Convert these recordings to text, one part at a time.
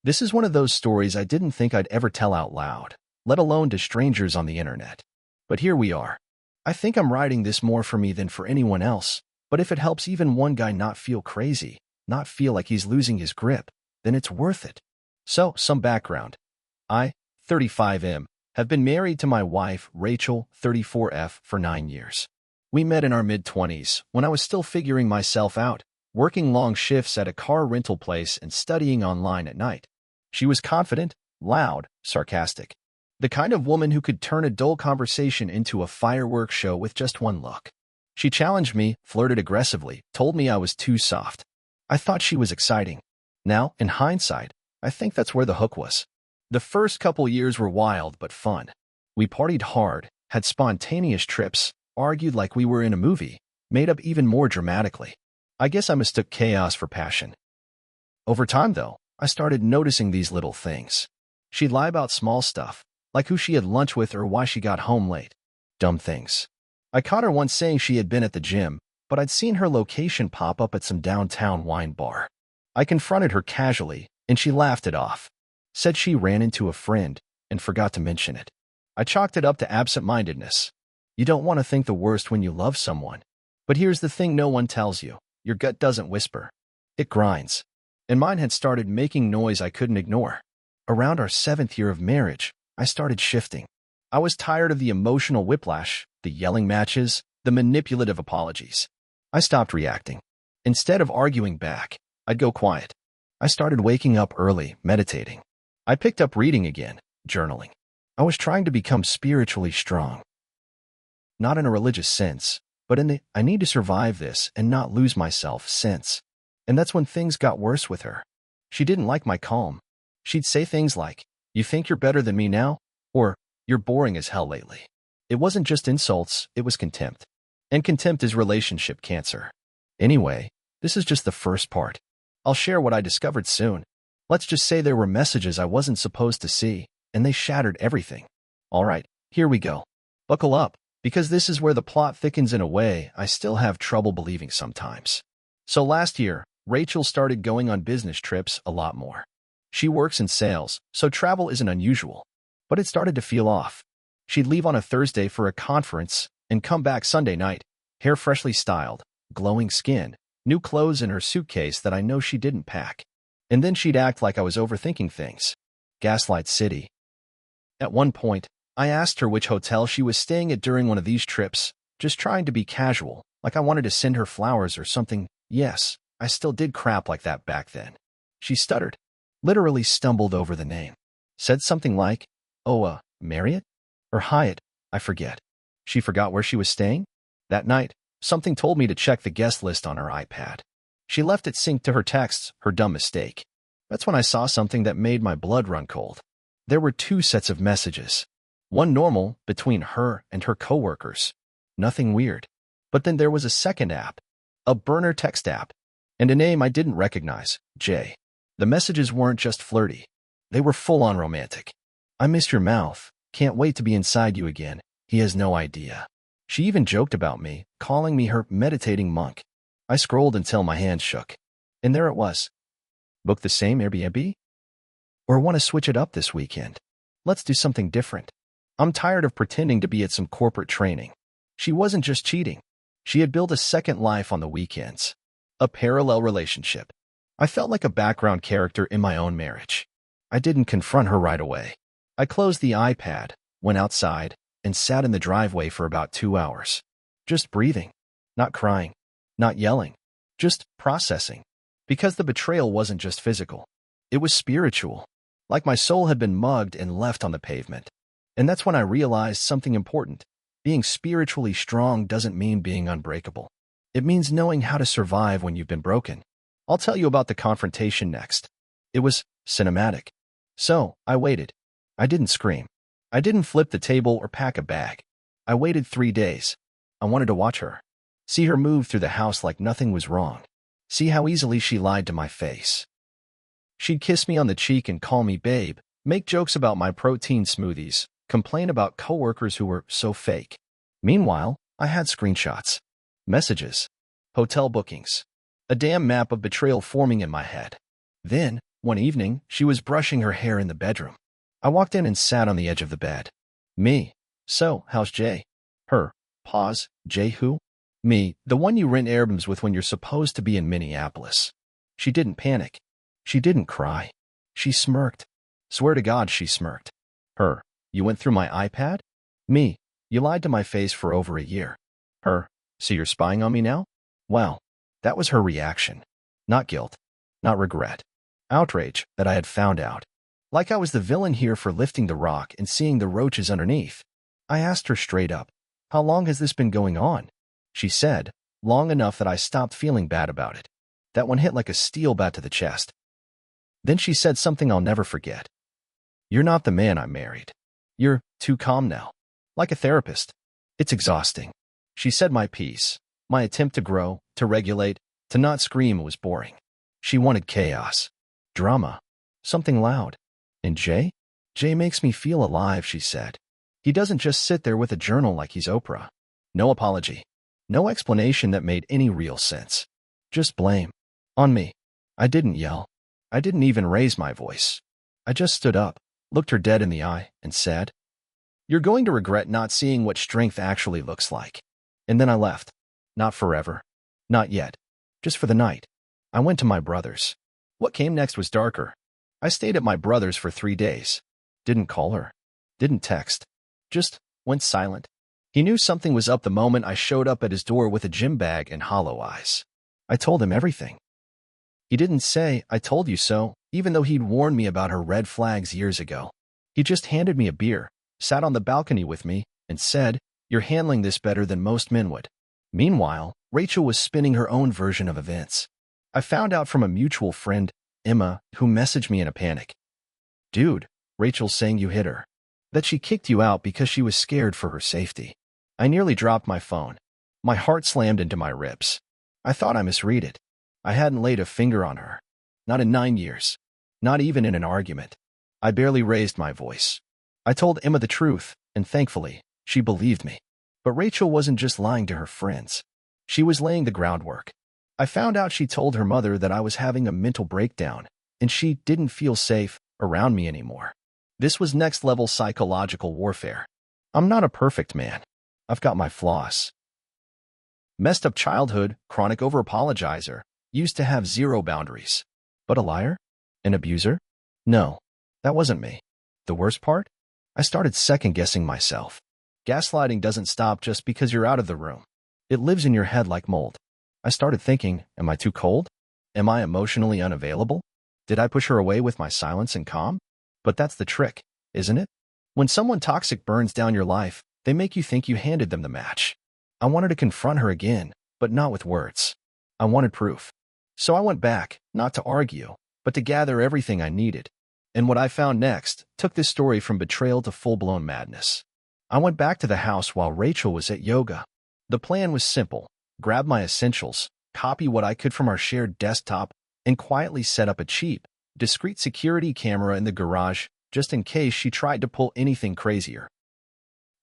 This is one of those stories I didn't think I'd ever tell out loud, let alone to strangers on the internet. But here we are. I think I'm writing this more for me than for anyone else, but if it helps even one guy not feel crazy, not feel like he's losing his grip, then it's worth it. So, some background. I, 35M, have been married to my wife, Rachel, 34F, for 9 years. We met in our mid-20s, when I was still figuring myself out, working long shifts at a car rental place and studying online at night. She was confident, loud, sarcastic. The kind of woman who could turn a dull conversation into a fireworks show with just one look. She challenged me, flirted aggressively, told me I was too soft. I thought she was exciting. Now, in hindsight, I think that's where the hook was. The first couple years were wild but fun. We partied hard, had spontaneous trips, argued like we were in a movie, made up even more dramatically. I guess I mistook chaos for passion. Over time, though, I started noticing these little things. She'd lie about small stuff, like who she had lunch with or why she got home late. Dumb things. I caught her once saying she had been at the gym, but I'd seen her location pop up at some downtown wine bar. I confronted her casually, and she laughed it off. Said she ran into a friend and forgot to mention it. I chalked it up to absent-mindedness. You don't want to think the worst when you love someone. But here's the thing no one tells you. Your gut doesn't whisper. It grinds. And mine had started making noise I couldn't ignore. Around our 7th year of marriage, I started shifting. I was tired of the emotional whiplash, the yelling matches, the manipulative apologies. I stopped reacting. Instead of arguing back, I'd go quiet. I started waking up early, meditating. I picked up reading again, journaling. I was trying to become spiritually strong. Not in a religious sense, but in the I need to survive this and not lose myself sense. And that's when things got worse with her. She didn't like my calm. She'd say things like, "You think you're better than me now?" Or, "You're boring as hell lately." It wasn't just insults, it was contempt. And contempt is relationship cancer. Anyway, this is just the first part. I'll share what I discovered soon. Let's just say there were messages I wasn't supposed to see, and they shattered everything. All right, here we go. Buckle up, because this is where the plot thickens in a way I still have trouble believing sometimes. So last year, Rachel started going on business trips a lot more. She works in sales, so travel isn't unusual. But it started to feel off. She'd leave on a Thursday for a conference and come back Sunday night, hair freshly styled, glowing skin, new clothes in her suitcase that I know she didn't pack. And then she'd act like I was overthinking things. Gaslight City. At one point, I asked her which hotel she was staying at during one of these trips, just trying to be casual, like I wanted to send her flowers or something. Yes, I still did crap like that back then. She stuttered, literally stumbled over the name. Said something like, Marriott? Or Hyatt, I forget. She forgot where she was staying? That night, something told me to check the guest list on her iPad. She left it synced to her texts, her dumb mistake. That's when I saw something that made my blood run cold. There were 2 sets of messages. One normal, between her and her coworkers. Nothing weird. But then there was a second app. A burner text app. And a name I didn't recognize, Jay. The messages weren't just flirty. They were full-on romantic. "I miss your mouth. Can't wait to be inside you again. He has no idea." She even joked about me, calling me her meditating monk. I scrolled until my hands shook. And there it was. Book the same Airbnb? Or want to switch it up this weekend? Let's do something different. I'm tired of pretending to be at some corporate training. She wasn't just cheating. She had built a second life on the weekends. A parallel relationship. I felt like a background character in my own marriage. I didn't confront her right away. I closed the iPad, went outside, and sat in the driveway for about 2 hours. Just breathing. Not crying. Not yelling. Just processing. Because the betrayal wasn't just physical. It was spiritual. Like my soul had been mugged and left on the pavement. And that's when I realized something important. Being spiritually strong doesn't mean being unbreakable. It means knowing how to survive when you've been broken. I'll tell you about the confrontation next. It was cinematic. So, I waited. I didn't scream. I didn't flip the table or pack a bag. I waited 3 days. I wanted to watch her. See her move through the house like nothing was wrong. See how easily she lied to my face. She'd kiss me on the cheek and call me babe, make jokes about my protein smoothies, complain about coworkers who were so fake. Meanwhile, I had screenshots, messages, hotel bookings, a damn map of betrayal forming in my head. Then, One evening, she was brushing her hair in the bedroom. I walked in and sat on the edge of the bed. Me. So, how's Jay? Her. Pause. Jay who? Me, the one you rent Airbnbs with when you're supposed to be in Minneapolis. She didn't panic. She didn't cry. She smirked. Swear to God she smirked. Her. You went through my iPad? Me. You lied to my face for over a year. Her. So you're spying on me now? Well, that was her reaction. Not guilt. Not regret. Outrage that I had found out. Like I was the villain here for lifting the rock and seeing the roaches underneath. I asked her straight up, how long has this been going on? She said, long enough that I stopped feeling bad about it. That one hit like a steel bat to the chest. Then she said something I'll never forget. You're not the man I married. You're too calm now. Like a therapist. It's exhausting. She said my piece. My attempt to grow, to regulate, to not scream was boring. She wanted chaos. Drama. Something loud. And Jay? Jay makes me feel alive, she said. He doesn't just sit there with a journal like he's Oprah. No apology. No explanation that made any real sense. Just blame. On me. I didn't yell. I didn't even raise my voice. I just stood up, looked her dead in the eye, and said, You're going to regret not seeing what strength actually looks like. And then I left. Not forever. Not yet. Just for the night. I went to my brother's. What came next was darker. I stayed at my brother's for 3 days. Didn't call her. Didn't text. Just went silent. He knew something was up the moment I showed up at his door with a gym bag and hollow eyes. I told him everything. He didn't say, I told you so, even though he'd warned me about her red flags years ago. He just handed me a beer, sat on the balcony with me, and said, You're handling this better than most men would. Meanwhile, Rachel was spinning her own version of events. I found out from a mutual friend, Emma, who messaged me in a panic. Dude, Rachel's saying you hit her. That she kicked you out because she was scared for her safety. I nearly dropped my phone. My heart slammed into my ribs. I thought I misread it. I hadn't laid a finger on her. Not in 9 years. Not even in an argument. I barely raised my voice. I told Emma the truth, and thankfully, she believed me. But Rachel wasn't just lying to her friends. She was laying the groundwork. I found out she told her mother that I was having a mental breakdown, and she didn't feel safe around me anymore. This was next-level psychological warfare. I'm not a perfect man. I've got my flaws. Messed up childhood, chronic over-apologizer, used to have zero boundaries. But a liar? An abuser? No, that wasn't me. The worst part? I started second-guessing myself. Gaslighting doesn't stop just because you're out of the room. It lives in your head like mold. I started thinking, am I too cold? Am I emotionally unavailable? Did I push her away with my silence and calm? But that's the trick, isn't it? When someone toxic burns down your life, they make you think you handed them the match. I wanted to confront her again, but not with words. I wanted proof. So I went back, not to argue, but to gather everything I needed. And what I found next took this story from betrayal to full-blown madness. I went back to the house while Rachel was at yoga. The plan was simple. Grab my essentials, copy what I could from our shared desktop, and quietly set up a cheap, discreet security camera in the garage just in case she tried to pull anything crazier.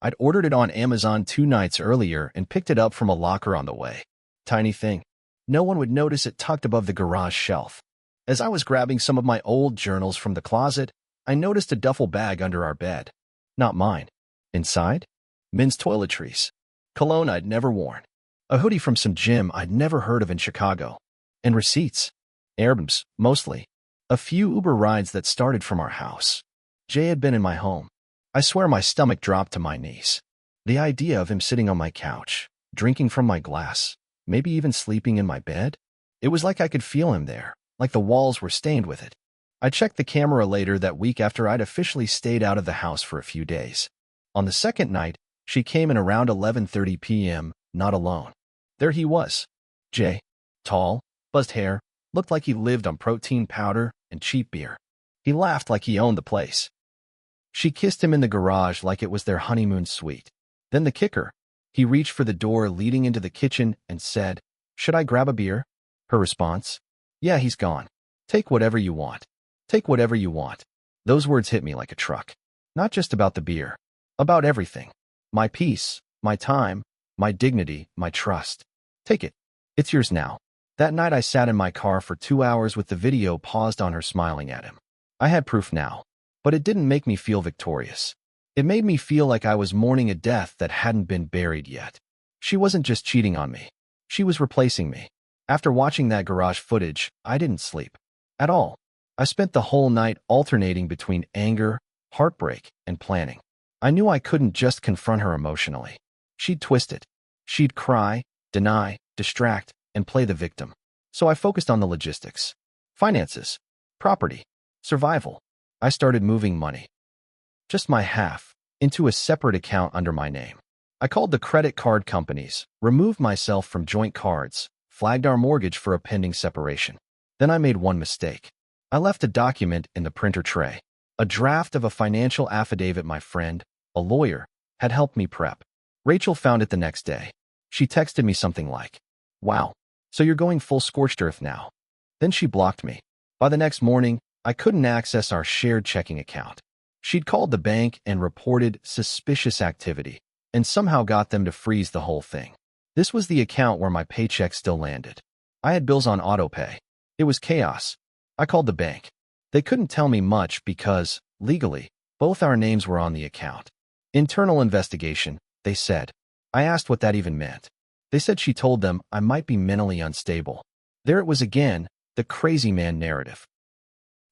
I'd ordered it on Amazon 2 nights earlier and picked it up from a locker on the way. Tiny thing. No one would notice it tucked above the garage shelf. As I was grabbing some of my old journals from the closet, I noticed a duffel bag under our bed. Not mine. Inside? Men's toiletries. Cologne I'd never worn. A hoodie from some gym I'd never heard of in Chicago. And receipts. Airbnbs, mostly. A few Uber rides that started from our house. Jay had been in my home. I swear my stomach dropped to my knees. The idea of him sitting on my couch, drinking from my glass, maybe even sleeping in my bed? It was like I could feel him there, like the walls were stained with it. I checked the camera later that week after I'd officially stayed out of the house for a few days. On the second night, she came in around 11:30 p.m., not alone. There he was. Jay. Tall, buzzed hair, looked like he lived on protein powder and cheap beer. He laughed like he owned the place. She kissed him in the garage like it was their honeymoon suite. Then the kicker. He reached for the door leading into the kitchen and said, "Should I grab a beer?" Her response, "Yeah, he's gone. Take whatever you want. Take whatever you want." Those words hit me like a truck. Not just about the beer. About everything. My peace, my time, my dignity, my trust. Take it. It's yours now. That night I sat in my car for 2 hours with the video paused on her smiling at him. I had proof now, but it didn't make me feel victorious. It made me feel like I was mourning a death that hadn't been buried yet. She wasn't just cheating on me. She was replacing me. After watching that garage footage, I didn't sleep. At all. I spent the whole night alternating between anger, heartbreak, and planning. I knew I couldn't just confront her emotionally. She'd twist it. She'd cry, deny, distract, and play the victim. So I focused on the logistics. Finances. Property. Survival. I started moving money. Just my half, into a separate account under my name. I called the credit card companies, removed myself from joint cards, flagged our mortgage for a pending separation. Then I made one mistake. I left a document in the printer tray. A draft of a financial affidavit my friend, a lawyer, had helped me prep. Rachel found it the next day. She texted me something like, "Wow, so you're going full scorched earth now." Then she blocked me. By the next morning, I couldn't access our shared checking account. She'd called the bank and reported suspicious activity, and somehow got them to freeze the whole thing. This was the account where my paycheck still landed. I had bills on autopay. It was chaos. I called the bank. They couldn't tell me much because, legally, both our names were on the account. Internal investigation, they said. I asked what that even meant. They said she told them I might be mentally unstable. There it was again, the crazy man narrative.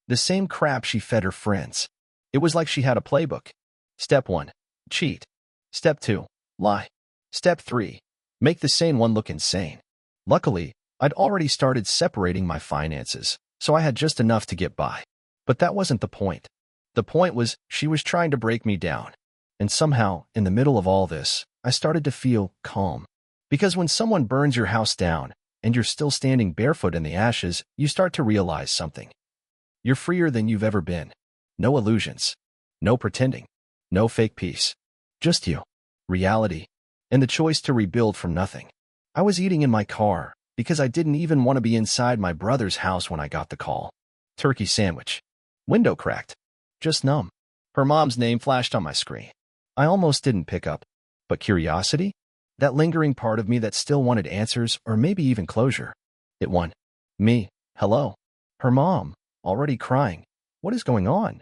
The same crap she fed her friends. It was like she had a playbook. Step 1. Cheat. Step 2. Lie. Step 3. Make the sane one look insane. Luckily, I'd already started separating my finances, so I had just enough to get by. But that wasn't the point. The point was she was trying to break me down. And somehow, in the middle of all this, I started to feel calm. Because when someone burns your house down, and you're still standing barefoot in the ashes, you start to realize something. You're freer than you've ever been. No illusions. No pretending. No fake peace. Just you. Reality. And the choice to rebuild from nothing. I was eating in my car, because I didn't even want to be inside my brother's house when I got the call. Turkey sandwich. Window cracked. Just numb. Her mom's name flashed on my screen. I almost didn't pick up. But curiosity? That lingering part of me that still wanted answers or maybe even closure. It won. Me. Hello. Her mom. Already crying. What is going on?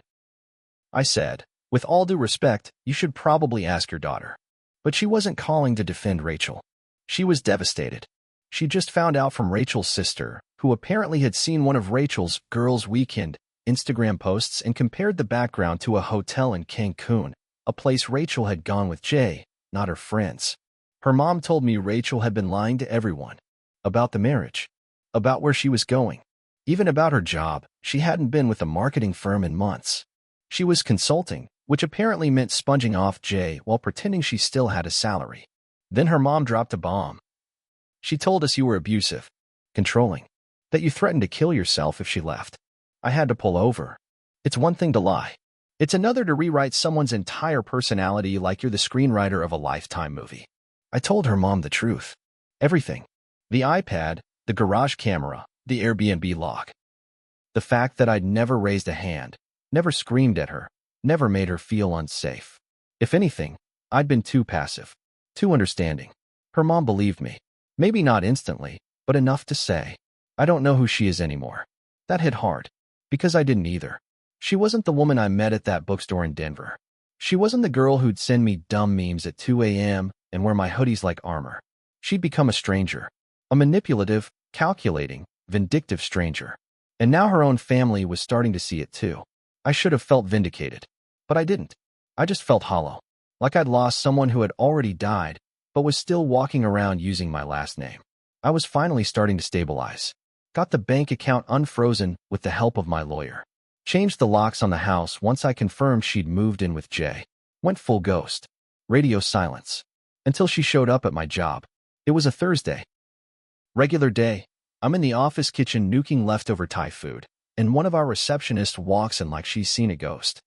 I said, with all due respect, you should probably ask your daughter. But she wasn't calling to defend Rachel. She was devastated. She just found out from Rachel's sister, who apparently had seen one of Rachel's Girls' Weekend Instagram posts and compared the background to a hotel in Cancun, a place Rachel had gone with Jay, not her friends. Her mom told me Rachel had been lying to everyone. About the marriage. About where she was going. Even about her job, she hadn't been with a marketing firm in months. She was consulting, which apparently meant sponging off Jay while pretending she still had a salary. Then her mom dropped a bomb. She told us you were abusive, controlling, that you threatened to kill yourself if she left. I had to pull over. It's one thing to lie. It's another to rewrite someone's entire personality like you're the screenwriter of a Lifetime movie. I told her mom the truth. Everything. The iPad, the garage camera, the Airbnb log. The fact that I'd never raised a hand, never screamed at her, never made her feel unsafe. If anything, I'd been too passive, too understanding. Her mom believed me. Maybe not instantly, but enough to say, I don't know who she is anymore. That hit hard, because I didn't either. She wasn't the woman I met at that bookstore in Denver. She wasn't the girl who'd send me dumb memes at 2 a.m. and wear my hoodies like armor. She'd become a stranger. A manipulative, calculating, vindictive stranger. And now her own family was starting to see it too. I should have felt vindicated. But I didn't. I just felt hollow. Like I'd lost someone who had already died, but was still walking around using my last name. I was finally starting to stabilize. Got the bank account unfrozen with the help of my lawyer. Changed the locks on the house once I confirmed she'd moved in with Jay. Went full ghost. Radio silence. Until she showed up at my job. It was a Thursday. Regular day. I'm in the office kitchen nuking leftover Thai food, and one of our receptionists walks in like she's seen a ghost.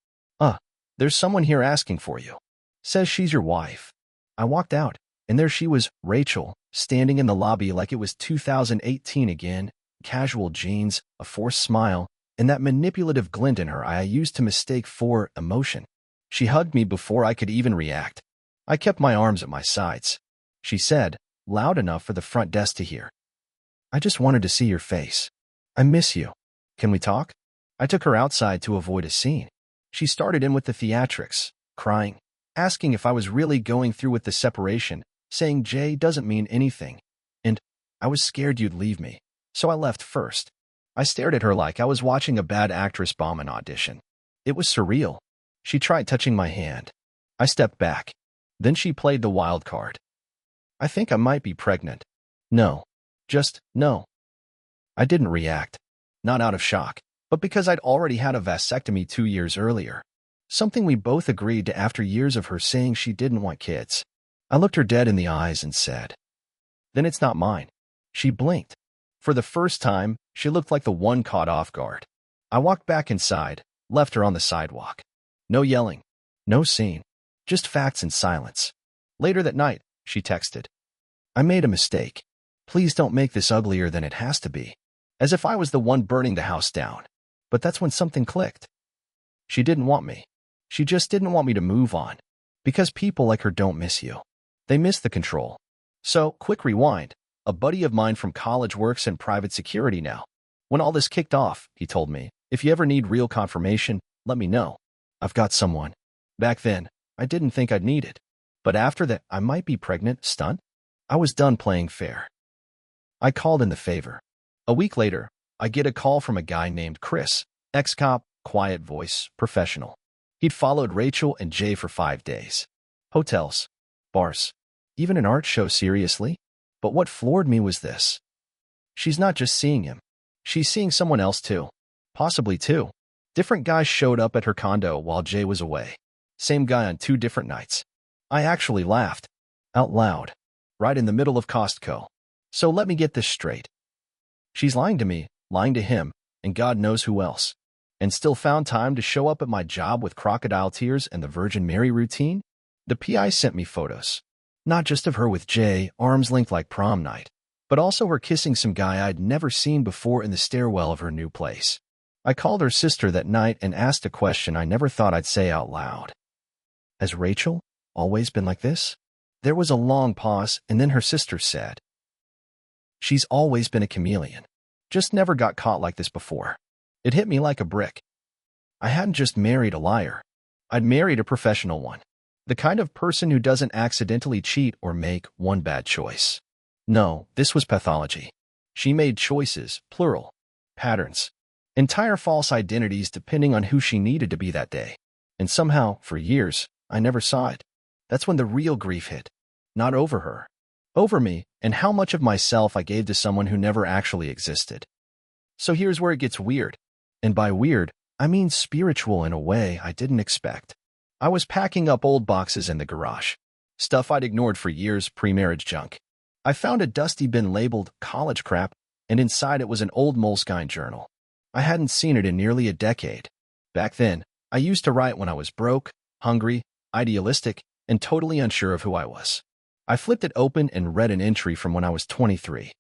There's someone here asking for you. Says she's your wife. I walked out, and there she was, Rachel, standing in the lobby like it was 2018 again, casual jeans, a forced smile, and that manipulative glint in her eye I used to mistake for emotion. She hugged me before I could even react. I kept my arms at my sides. She said, loud enough for the front desk to hear, I just wanted to see your face. I miss you. Can we talk? I took her outside to avoid a scene. She started in with the theatrics, crying, asking if I was really going through with the separation, saying Jay doesn't mean anything. And I was scared you'd leave me, so I left first. I stared at her like I was watching a bad actress bomb an audition. It was surreal. She tried touching my hand. I stepped back. Then she played the wild card. I think I might be pregnant. No. Just no. I didn't react. Not out of shock, but because I'd already had a vasectomy 2 years earlier. Something we both agreed to after years of her saying she didn't want kids. I looked her dead in the eyes and said, "Then it's not mine." She blinked. For the first time, she looked like the one caught off guard. I walked back inside, left her on the sidewalk. No yelling. No scene. Just facts and silence. Later that night, she texted, "I made a mistake. Please don't make this uglier than it has to be." As if I was the one burning the house down. But that's when something clicked. She didn't want me. She just didn't want me to move on. Because people like her don't miss you. They miss the control. So, quick rewind. A buddy of mine from college works in private security now. When all this kicked off, he told me, "If you ever need real confirmation, let me know. I've got someone." Back then, I didn't think I'd need it. But after that I might be pregnant stunt, I was done playing fair. I called in the favor. A week later, I get a call from a guy named Chris, ex-cop, quiet voice, professional. He'd followed Rachel and Jay for 5 days. Hotels, bars, even an art show. Seriously? But what floored me was this. She's not just seeing him. She's seeing someone else too. Possibly two. Different guys showed up at her condo while Jay was away. Same guy on 2 different nights. I actually laughed. Out loud. Right in the middle of Costco. So let me get this straight. She's lying to me, lying to him, and God knows who else. And still found time to show up at my job with crocodile tears and the Virgin Mary routine? The PI sent me photos. Not just of her with Jay, arms linked like prom night, but also her kissing some guy I'd never seen before in the stairwell of her new place. I called her sister that night and asked a question I never thought I'd say out loud. Has Rachel always been like this? There was a long pause, and then her sister said, "She's always been a chameleon. Just never got caught like this before." It hit me like a brick. I hadn't just married a liar. I'd married a professional one. The kind of person who doesn't accidentally cheat or make one bad choice. No, this was pathology. She made choices, plural, patterns, entire false identities depending on who she needed to be that day. And somehow, for years, I never saw it. That's when the real grief hit. Not over her. Over me, and how much of myself I gave to someone who never actually existed. So here's where it gets weird. And by weird, I mean spiritual in a way I didn't expect. I was packing up old boxes in the garage. Stuff I'd ignored for years, pre-marriage junk. I found a dusty bin labeled college crap, and inside it was an old Moleskine journal. I hadn't seen it in nearly a decade. Back then, I used to write when I was broke, hungry, idealistic, and totally unsure of who I was. I flipped it open and read an entry from when I was 23.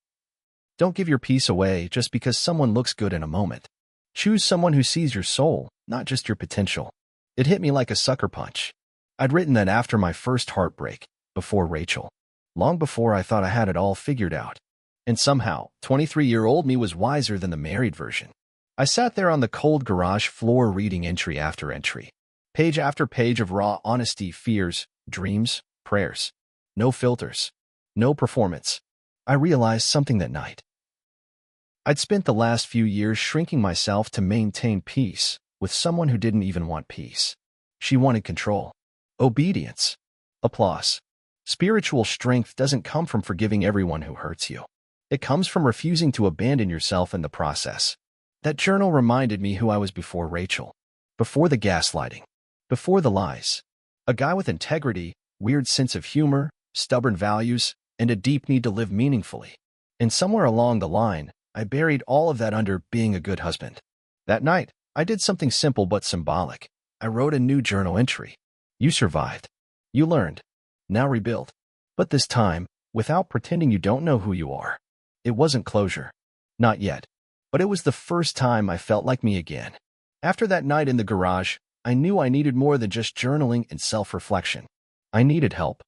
Don't give your peace away just because someone looks good in a moment. Choose someone who sees your soul, not just your potential. It hit me like a sucker punch. I'd written that after my first heartbreak, before Rachel. Long before I thought I had it all figured out. And somehow, 23-year-old me was wiser than the married version. I sat there on the cold garage floor reading entry after entry. Page after page of raw honesty, fears, dreams, prayers. No filters. No performance. I realized something that night. I'd spent the last few years shrinking myself to maintain peace with someone who didn't even want peace. She wanted control, obedience, applause. Spiritual strength doesn't come from forgiving everyone who hurts you. It comes from refusing to abandon yourself in the process. That journal reminded me who I was before Rachel, before the gaslighting, before the lies. A guy with integrity, weird sense of humor, stubborn values, and a deep need to live meaningfully. And somewhere along the line, I buried all of that under being a good husband. That night, I did something simple but symbolic. I wrote a new journal entry. You survived. You learned. Now rebuild. But this time, without pretending you don't know who you are. It wasn't closure. Not yet. But it was the first time I felt like me again. After that night in the garage, I knew I needed more than just journaling and self-reflection. I needed help.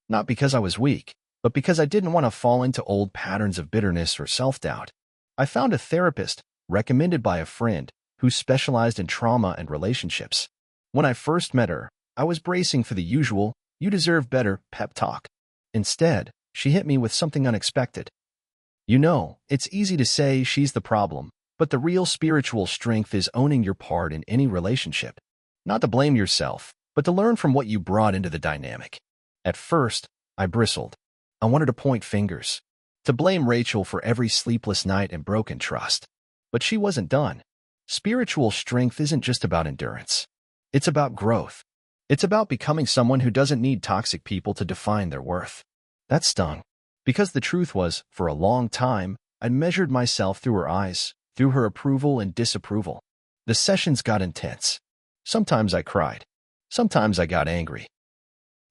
Not because I was weak, But because I didn't want to fall into old patterns of bitterness or self-doubt, I found a therapist recommended by a friend who specialized in trauma and relationships. When I first met her, I was bracing for the usual, "you deserve better" pep talk. Instead, she hit me with something unexpected. "You know, it's easy to say she's the problem, but the real spiritual strength is owning your part in any relationship. Not to blame yourself, but to learn from what you brought into the dynamic." At first, I bristled. I wanted to point fingers, to blame Rachel for every sleepless night and broken trust. But she wasn't done. Spiritual strength isn't just about endurance. It's about growth. It's about becoming someone who doesn't need toxic people to define their worth. That stung. Because the truth was, for a long time, I'd measured myself through her eyes, through her approval and disapproval. The sessions got intense. Sometimes I cried. Sometimes I got angry.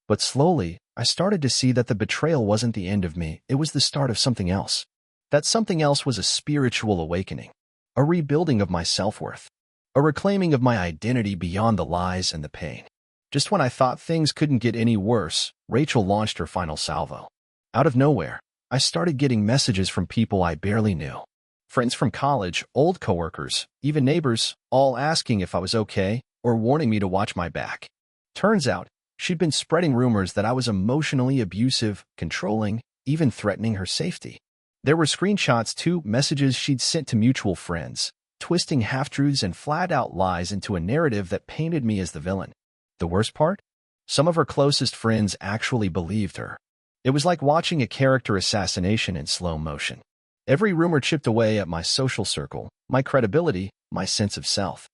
But slowly, I started to see that the betrayal wasn't the end of me, it was the start of something else. That something else was a spiritual awakening, a rebuilding of my self-worth, a reclaiming of my identity beyond the lies and the pain. Just when I thought things couldn't get any worse, Rachel launched her final salvo. Out of nowhere, I started getting messages from people I barely knew. Friends from college, old coworkers, even neighbors, all asking if I was okay or warning me to watch my back. Turns out, she'd been spreading rumors that I was emotionally abusive, controlling, even threatening her safety. There were screenshots too, messages she'd sent to mutual friends, twisting half-truths and flat-out lies into a narrative that painted me as the villain. The worst part? Some of her closest friends actually believed her. It was like watching a character assassination in slow motion. Every rumor chipped away at my social circle, my credibility, my sense of self.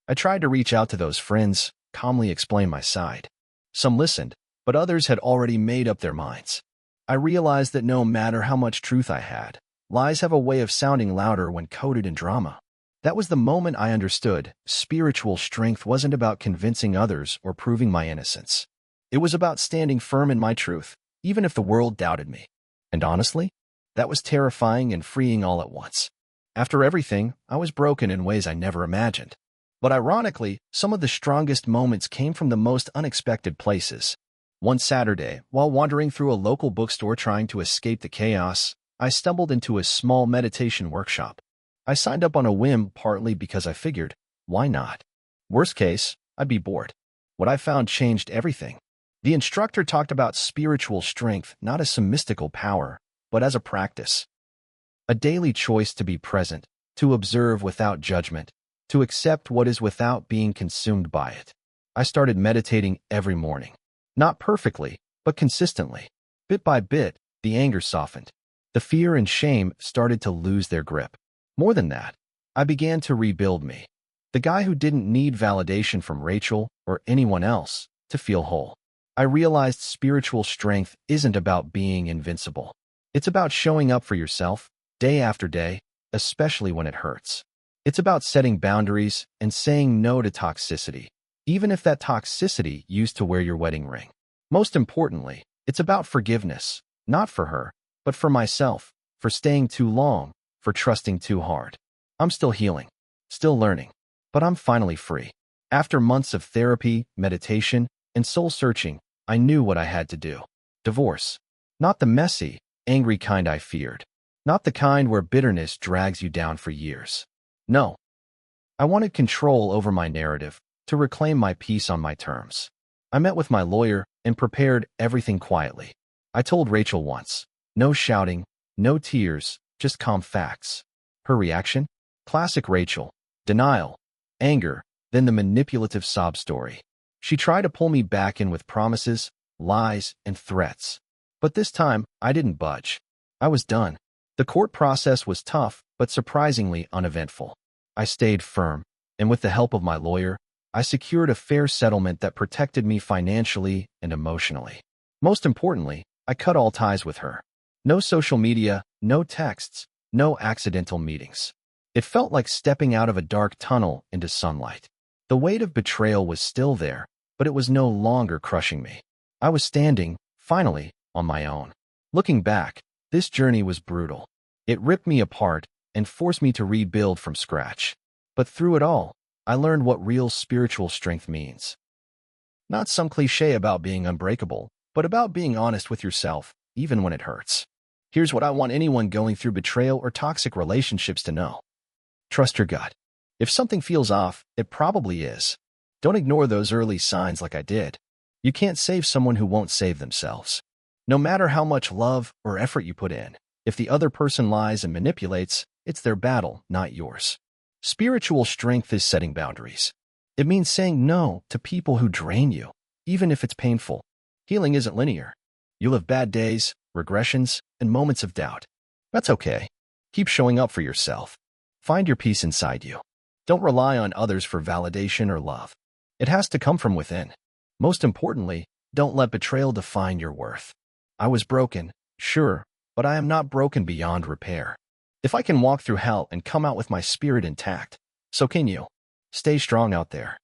I tried to reach out to those friends, calmly explain my side. Some listened, but others had already made up their minds. I realized that no matter how much truth I had, lies have a way of sounding louder when coated in drama. That was the moment I understood spiritual strength wasn't about convincing others or proving my innocence. It was about standing firm in my truth, even if the world doubted me. And honestly, that was terrifying and freeing all at once. After everything, I was broken in ways I never imagined. But ironically, some of the strongest moments came from the most unexpected places. One Saturday, while wandering through a local bookstore trying to escape the chaos, I stumbled into a small meditation workshop. I signed up on a whim partly because I figured, why not? Worst case, I'd be bored. What I found changed everything. The instructor talked about spiritual strength not as some mystical power, but as a practice. A daily choice to be present, to observe without judgment, to accept what is without being consumed by it. I started meditating every morning. Not perfectly, but consistently. Bit by bit, the anger softened. The fear and shame started to lose their grip. More than that, I began to rebuild me. The guy who didn't need validation from Rachel or anyone else to feel whole. I realized spiritual strength isn't about being invincible. It's about showing up for yourself, day after day, especially when it hurts. It's about setting boundaries and saying no to toxicity, even if that toxicity used to wear your wedding ring. Most importantly, it's about forgiveness, not for her, but for myself, for staying too long, for trusting too hard. I'm still healing, still learning, but I'm finally free. After months of therapy, meditation, and soul-searching, I knew what I had to do. Divorce. Not the messy, angry kind I feared. Not the kind where bitterness drags you down for years. No. I wanted control over my narrative, to reclaim my peace on my terms. I met with my lawyer and prepared everything quietly. I told Rachel once, no shouting, no tears, just calm facts. Her reaction? Classic Rachel. Denial, anger, then the manipulative sob story. She tried to pull me back in with promises, lies, and threats. But this time, I didn't budge. I was done. The court process was tough, but surprisingly uneventful. I stayed firm, and with the help of my lawyer, I secured a fair settlement that protected me financially and emotionally. Most importantly, I cut all ties with her. No social media, no texts, no accidental meetings. It felt like stepping out of a dark tunnel into sunlight. The weight of betrayal was still there, but it was no longer crushing me. I was standing, finally, on my own. Looking back, this journey was brutal. It ripped me apart and forced me to rebuild from scratch. But through it all, I learned what real spiritual strength means. Not some cliché about being unbreakable, but about being honest with yourself, even when it hurts. Here's what I want anyone going through betrayal or toxic relationships to know. Trust your gut. If something feels off, it probably is. Don't ignore those early signs like I did. You can't save someone who won't save themselves. No matter how much love or effort you put in, if the other person lies and manipulates, it's their battle, not yours. Spiritual strength is setting boundaries. It means saying no to people who drain you, even if it's painful. Healing isn't linear. You'll have bad days, regressions, and moments of doubt. That's okay. Keep showing up for yourself. Find your peace inside you. Don't rely on others for validation or love. It has to come from within. Most importantly, don't let betrayal define your worth. I was broken, sure, but I am not broken beyond repair. If I can walk through hell and come out with my spirit intact, so can you. Stay strong out there.